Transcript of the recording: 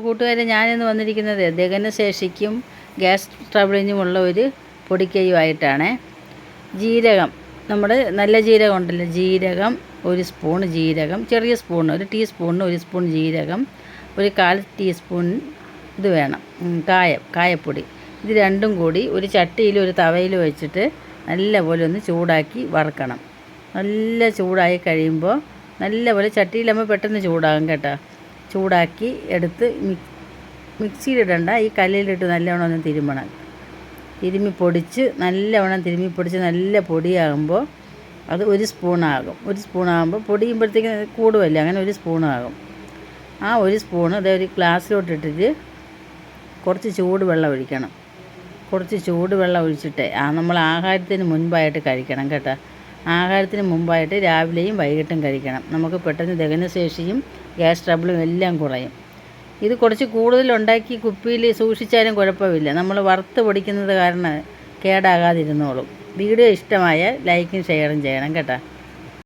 കൂട്ടുകാരെ, ഞാനിന്ന് വന്നിരിക്കുന്നത് ദഹനശേഷിക്കും ഗ്യാസ് ട്രബിളിനുമുള്ള ഒരു പൊടിക്കൈയുമായിട്ടാണ്. ജീരകം, നമ്മുടെ നല്ല ജീരകം ഉണ്ടല്ലോ, ജീരകം ഒരു സ്പൂൺ, ജീരകം ചെറിയ സ്പൂൺ, ഒരു ടീസ്പൂണിന് ഒരു സ്പൂൺ ജീരകം, ഒരു 1/4 ടീസ്പൂൺ ഇത് വേണം, കായപ്പൊടി. ഇത് രണ്ടും കൂടി ഒരു ചട്ടിയിൽ ഒരു തവയിൽ വെച്ചിട്ട് നല്ലപോലെ ഒന്ന് ചൂടാക്കി വറുക്കണം. നല്ല ചൂടായി കഴിയുമ്പോൾ നല്ലപോലെ ചട്ടിയിലാകുമ്പോൾ പെട്ടെന്ന് ചൂടാകും കേട്ടോ. ചൂടാക്കി എടുത്ത് മിക്സിയിലിടണ്ട, ഈ കല്ലിലിട്ട് നല്ലവണ്ണം ഒന്ന് തിരുമ്മി പൊടിച്ച് നല്ല പൊടിയാകുമ്പോൾ അത് ഒരു സ്പൂണാകും. ഒരു സ്പൂണാകുമ്പോൾ പൊടിയുമ്പോഴത്തേക്ക് കൂടുമല്ലോ, അങ്ങനെ ഒരു സ്പൂണാകും. ആ ഒരു സ്പൂണ് അതേ ഒരു ഗ്ലാസ്സിലോട്ടിട്ടിട്ട് കുറച്ച് ചൂടുവെള്ളം ഒഴിക്കണം. കുറച്ച് ചൂടുവെള്ളം ഒഴിച്ചിട്ട് നമ്മൾ ആഹാരത്തിന് മുൻപായിട്ട് കഴിക്കണം കേട്ടോ. ആഹാരത്തിന് മുമ്പായിട്ട് രാവിലെയും വൈകിട്ടും കഴിക്കണം. നമുക്ക് പെട്ടെന്ന് ദഹനശേഷിയും ഗ്യാസ് ട്രബിളും എല്ലാം കുറയും. ഇത് കുറച്ച് കൂടുതലുണ്ടാക്കി കുപ്പിയിൽ സൂക്ഷിച്ചാലും കുഴപ്പമില്ല. നമ്മൾ വറുത്ത് പൊടിക്കുന്നത് കാരണം കേടാകാതിരുന്നോളും. വീഡിയോ ഇഷ്ടമായ ലൈക്കും ഷെയറും ചെയ്യണം കേട്ടോ.